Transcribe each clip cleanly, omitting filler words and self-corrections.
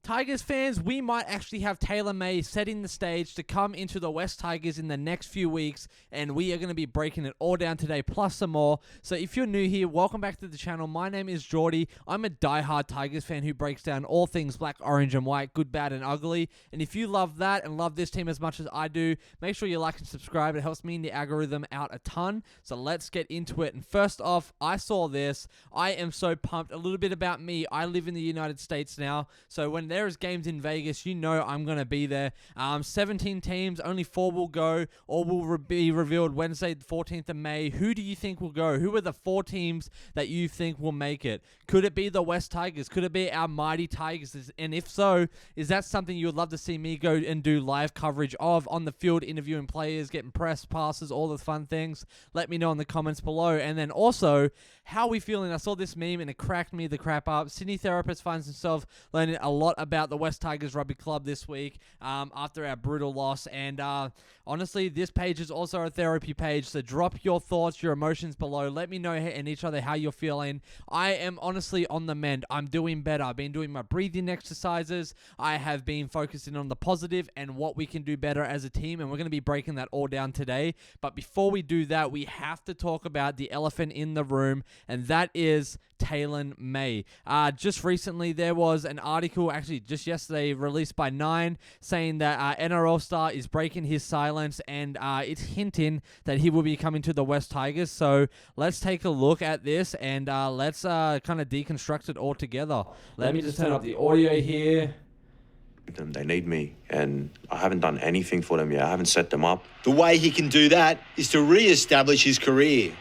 Tigers fans, we might actually have Taylan May setting the stage to come into the West Tigers in the next few weeks, and we are going to be breaking it all down today, plus some more. So if you're new here, welcome back to the channel. My name is Geordie. I'm a diehard Tigers fan who breaks down all things black, orange, and white, good, bad, and ugly. And if you love that and love this team as much as I do, make sure you like and subscribe. It helps me and the algorithm out a ton. So let's get into it. And first off, I saw this. I am so pumped. A little bit about me. I live in the United States now, so when there's games in Vegas, you know I'm going to be there. 17 teams, only 4 will go. All will be revealed Wednesday, the 14th of May. Who do you think will go? Who are the 4 teams that you think will make it? Could it be the West Tigers? Could it be our mighty Tigers? And if so, is that something you would love to see me go and do live coverage of on the field, interviewing players, getting press passes, all the fun things? Let me know in the comments below. And then also, how are we feeling? I saw this meme and it cracked me the crap up. Sydney Therapist finds himself learning a lot about the West Tigers Rugby Club this week after our brutal loss. And honestly, this page is also a therapy page, so drop your thoughts, your emotions below. Let me know and each other how you're feeling. I am honestly on the mend. I'm doing better. I've been doing my breathing exercises. I have been focusing on the positive and what we can do better as a team, and we're going to be breaking that all down today. But before we do that, we have to talk about the elephant in the room, and that is Taylan May. Just recently, there was an article, actually just yesterday, released by 9, saying that NRL star is breaking his silence, and it's hinting that he will be coming to the West Tigers. So let's take a look at this, and let's kind of deconstruct it all together. Let me just turn up the audio here. They need me, and I haven't done anything for them yet. I haven't set them up. The way he can do that is to re-establish his career.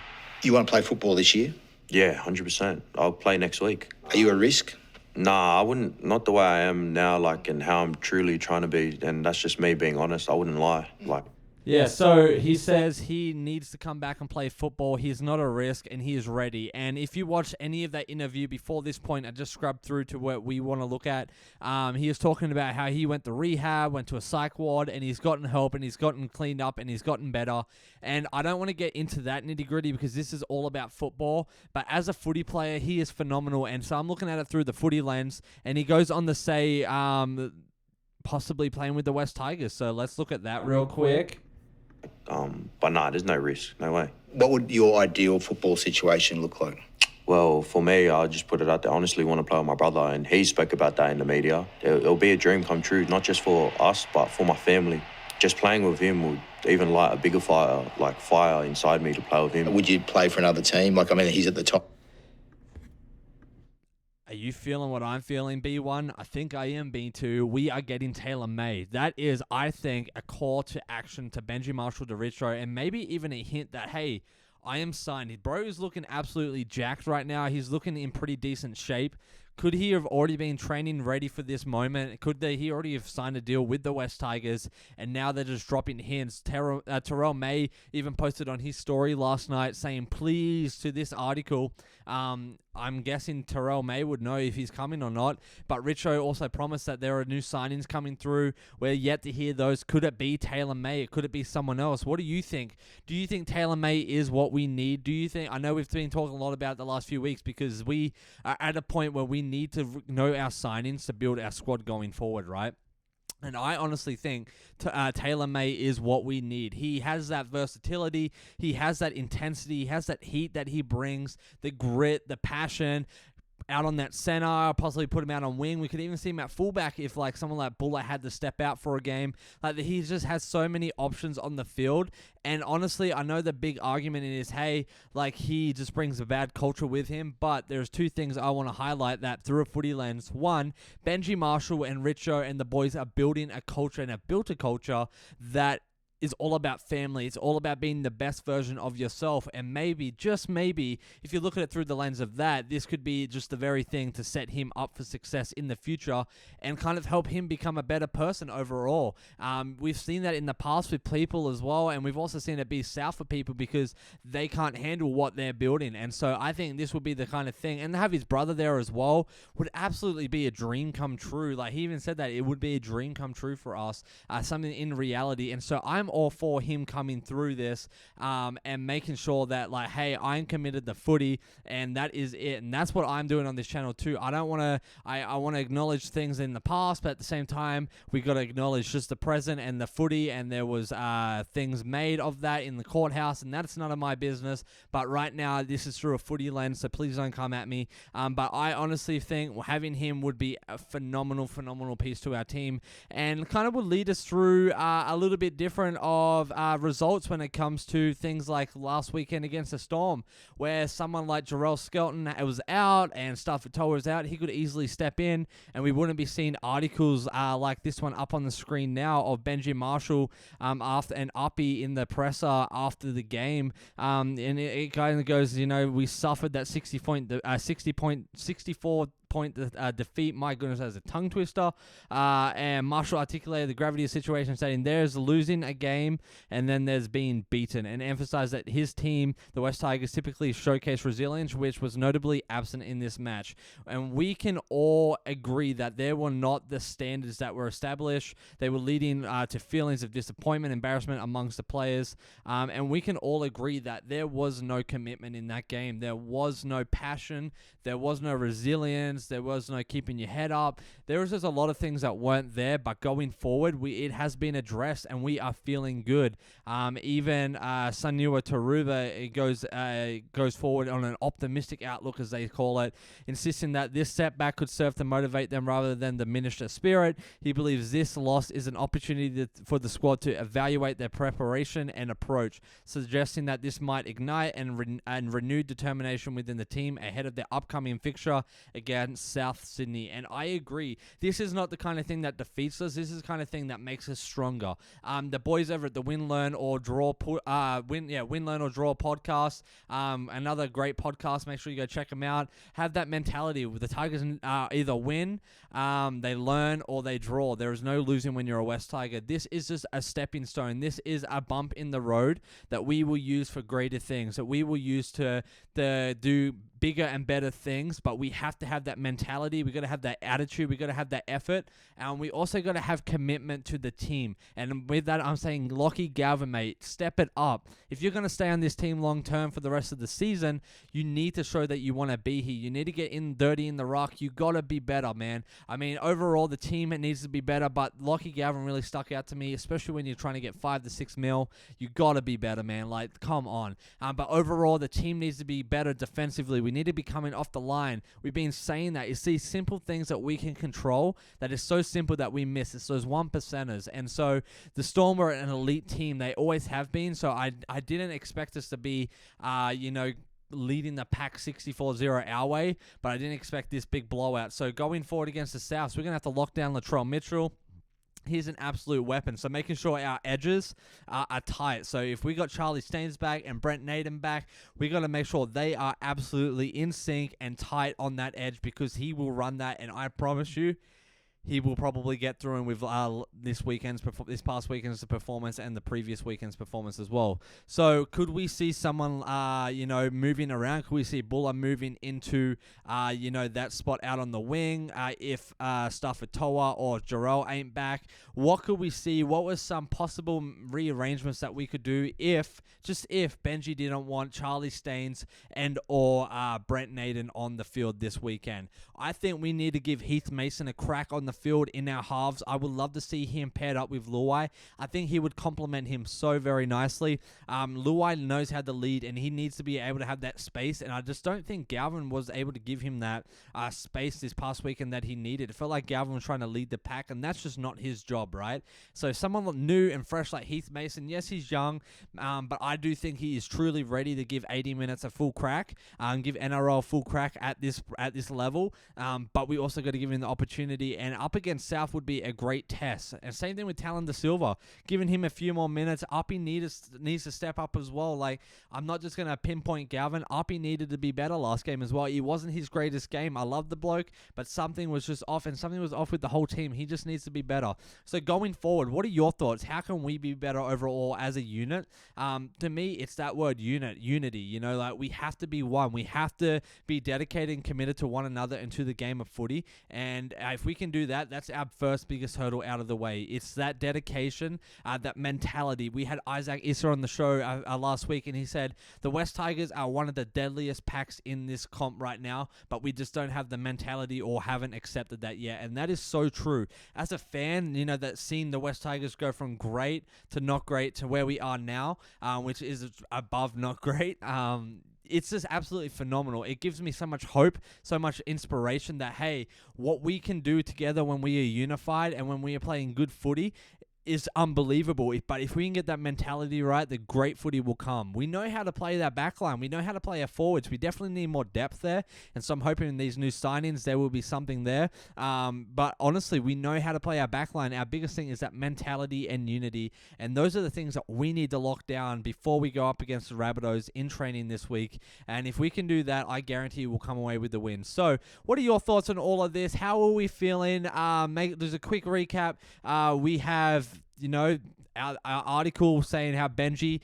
You want to play football this year? Yeah, 100%. I'll play next week. Are you a risk? Nah, I wouldn't. Not the way I am now, and how I'm truly trying to be. And that's just me being honest. I wouldn't lie. Yeah, so he says he needs to come back and play football. He's not a risk, and he is ready. And if you watch any of that interview before this point, I just scrubbed through to what we want to look at. He is talking about how he went to rehab, went to a psych ward, and he's gotten help, and he's gotten cleaned up, and he's gotten better. And I don't want to get into that nitty-gritty because this is all about football. But as a footy player, he is phenomenal. And so I'm looking at it through the footy lens, and he goes on to say possibly playing with the West Tigers. So let's look at that real quick. But nah, there's no risk. No way. What would your ideal football situation look like? Well, for me, I'll just put it out there. I honestly want to play with my brother, and he spoke about that in the media. It'll be a dream come true, not just for us, but for my family. Just playing with him would even light a bigger fire inside me to play with him. Would you play for another team? He's at the top. Are you feeling what I'm feeling, B1? I think I am, B2. We are getting Taylan May. That is, I think, a call to action to Benji, Marshall, DeRicho, and maybe even a hint that, hey, I am signed. Bro is looking absolutely jacked right now. He's looking in pretty decent shape. Could he have already been training ready for this moment? Could he already have signed a deal with the West Tigers, and now they're just dropping hints? Terrell May even posted on his story last night saying, please, to this article. I'm guessing Terrell May would know if he's coming or not, but Richo also promised that there are new signings coming through. We're yet to hear those. Could it be Taylan May? Could it be someone else? What do you think? Do you think Taylan May is what we need? Do you think, I know we've been talking a lot about the last few weeks because we are at a point where we need to know our signings to build our squad going forward, right? And I honestly think Taylan May is what we need. He has that versatility. He has that intensity. He has that heat that he brings, the grit, the passion. Out on that center, possibly put him out on wing. We could even see him at fullback if someone like Buller had to step out for a game. He just has so many options on the field. And honestly, I know the big argument is, hey, he just brings a bad culture with him. But there's 2 things I want to highlight that through a footy lens. One, Benji, Marshall, and Richo and the boys are building a culture and have built a culture that is all about family. It's all about being the best version of yourself. And maybe, just maybe, if you look at it through the lens of that, this could be just the very thing to set him up for success in the future and kind of help him become a better person overall. We've seen that in the past with people as well, and we've also seen it be south for people because they can't handle what they're building. And so I think this would be the kind of thing, and to have his brother there as well would absolutely be a dream come true. He even said that it would be a dream come true for us, something in reality. And so I'm all for him coming through this and making sure that, like, hey, I'm committed to footy, and that is it. And that's what I'm doing on this channel too. I don't want to, I want to acknowledge things in the past, but at the same time, we got to acknowledge just the present and the footy, and there was things made of that in the courthouse, and that's none of my business. But right now, this is through a footy lens, so please don't come at me. But I honestly think having him would be a phenomenal piece to our team, and kind of would lead us through a little bit different of results when it comes to things like last weekend against the Storm, where someone like Jarrell Skelton was out and Stafford was out. He could easily step in, and we wouldn't be seeing articles like this one up on the screen now of Benji Marshall after and Uppy in the presser after the game. And it kind of goes, we suffered that 64 point defeat. My goodness, as a tongue twister. And Marshall articulated the gravity of the situation, saying there's losing a game and then there's being beaten, and emphasized that his team, the West Tigers, typically showcase resilience, which was notably absent in this match. And we can all agree that there were not the standards that were established. They were leading to feelings of disappointment, embarrassment amongst the players. And we can all agree that there was no commitment in that game. There was no passion. There was no resilience. There was no keeping your head up. There was just a lot of things that weren't there, but going forward, it has been addressed, and we are feeling good. Even Sanua Taruba goes forward on an optimistic outlook, as they call it, insisting that this setback could serve to motivate them rather than diminish their spirit. He believes this loss is an opportunity for the squad to evaluate their preparation and approach, suggesting that this might ignite and renewed determination within the team ahead of their upcoming fixture against South Sydney. And I agree, this is not the kind of thing that defeats us. This is the kind of thing that makes us stronger. The boys over at the Win, Learn or Draw Win, Learn or Draw podcast, another great podcast. Make sure you go check them out. Have that mentality with the Tigers either win, they learn, or they draw. There is no losing when you're a West Tiger. This is just a stepping stone. This is a bump in the road that we will use for greater things, that we will use to do bigger and better things. But we have to have that mentality. We got to have that attitude. We got to have that effort, and we also got to have commitment to the team. And with that, I'm saying, Lockie Galvin, mate, step it up. If you're going to stay on this team long term for the rest of the season, you need to show that you want to be here. You need to get in dirty in the rock. You got to be better, man. I mean, overall, the team needs to be better, but Lockie Galvin really stuck out to me, especially when you're trying to get 5 to 6 mil. You got to be better, man. Like, come on. But overall, the team needs to be better defensively. We need to be coming off the line. We've been saying that. It's these simple things that we can control that is so simple that we miss. It's those 1%ers. And so the Storm were an elite team. They always have been. So I didn't expect us to be, leading the pack 64-0 our way, but I didn't expect this big blowout. So going forward against the Souths, we're going to have to lock down Latrell Mitchell. He's an absolute weapon. So making sure our edges are tight. So if we got Charlie Staines back and Brent Naden back, we got to make sure they are absolutely in sync and tight on that edge, because he will run that, and I promise you, he will probably get through him with this past weekend's performance and the previous weekend's performance as well. So could we see someone, moving around? Could we see Buller moving into, that spot out on the wing if Stafford Toa or Jarrell ain't back? What could we see? What was some possible rearrangements that we could do if Benji didn't want Charlie Staines and or Brent Naden on the field this weekend? I think we need to give Heath Mason a crack on the field in our halves. I would love to see him paired up with Luai. I think he would complement him so very nicely. Luai knows how to lead, and he needs to be able to have that space, and I just don't think Galvin was able to give him that space this past weekend that he needed. It felt like Galvin was trying to lead the pack, and that's just not his job, right? So someone new and fresh like Heath Mason, yes, he's young, but I do think he is truly ready to give 80 minutes a full crack, give NRL a full crack at this level, but we also got to give him the opportunity, and up against South would be a great test. And same thing with Taylan Da Silva, giving him a few more minutes. Uppy needs to step up as well. Like, I'm not just going to pinpoint Galvin. Uppy needed to be better last game as well. It wasn't his greatest game. I love the bloke, but something was just off, and something was off with the whole team. He just needs to be better. So going forward, what are your thoughts? How can we be better overall as a unit? To me, it's that word unity. Like, we have to be one. We have to be dedicated and committed to one another and to the game of footy. And if we can do that, that's our first biggest hurdle out of the way. It's that dedication, that mentality. We had Isaac Issa on the show last week, and he said the West Tigers are one of the deadliest packs in this comp right now, but we just don't have the mentality or haven't accepted that yet. And that is so true. As a fan, you know, that's seen the West Tigers go from great to not great to where we are now, which is above not great. It's just absolutely phenomenal. It gives me so much hope, so much inspiration that, hey, what we can do together when we are unified and when we are playing good footy is unbelievable. But if we can get that mentality right, the great footy will come. We know how to play that back line. We know how to play our forwards. We definitely need more depth there. And so I'm hoping in these new signings there will be something there. But honestly, we know how to play our back line. Our biggest thing is that mentality and unity. And those are the things that we need to lock down before we go up against the Rabbitohs in training this week. And if we can do that, I guarantee we'll come away with the win. So what are your thoughts on all of this? How are we feeling? There's a quick recap. We have, you know, our article saying how Benji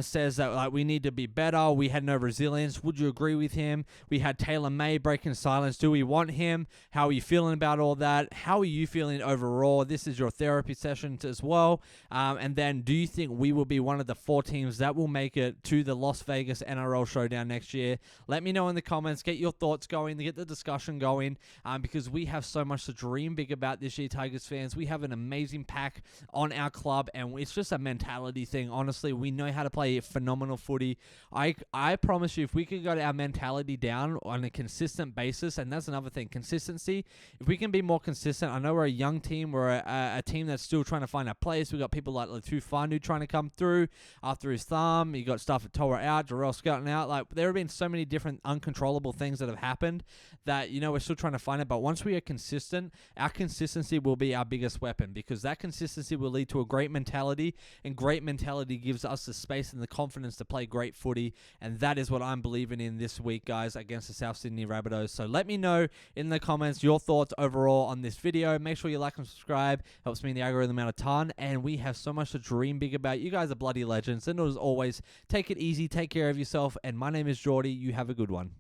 says that like we need to be better. We had no resilience. Would you agree with him? We had Taylan May breaking silence. Do we want him? How are you feeling about all that? How are you feeling overall? This is your therapy session as well. And then do you think we will be one of the 4 teams that will make it to the Las Vegas NRL showdown next year? Let me know in the comments. Get your thoughts going. Get the discussion going because we have so much to dream big about this year, Tigers fans. We have an amazing pack on our club, and it's just a mentality thing. Honestly, we know how to play phenomenal footy. I promise you, if we could get our mentality down on a consistent basis, and that's another thing, consistency. If we can be more consistent, I know we're a young team. We're a team that's still trying to find a place. We've got people like Tufanu trying to come through after his thumb. You got stuff at Toa out, Jarrell scouting out. Like, there have been so many different uncontrollable things that have happened that, you know, we're still trying to find it. But once we are consistent, our consistency will be our biggest weapon, because that consistency will lead to a great mentality, and great mentality gives us the space and the confidence to play great footy, and that is what I'm believing in this week, guys, against the South Sydney Rabbitohs. So let me know in the comments your thoughts overall on this video. Make sure you like and subscribe. Helps me in the algorithm out a ton, and we have so much to dream big about. You guys are bloody legends, and as always, take it easy, take care of yourself, and my name is Geordie. You have a good one.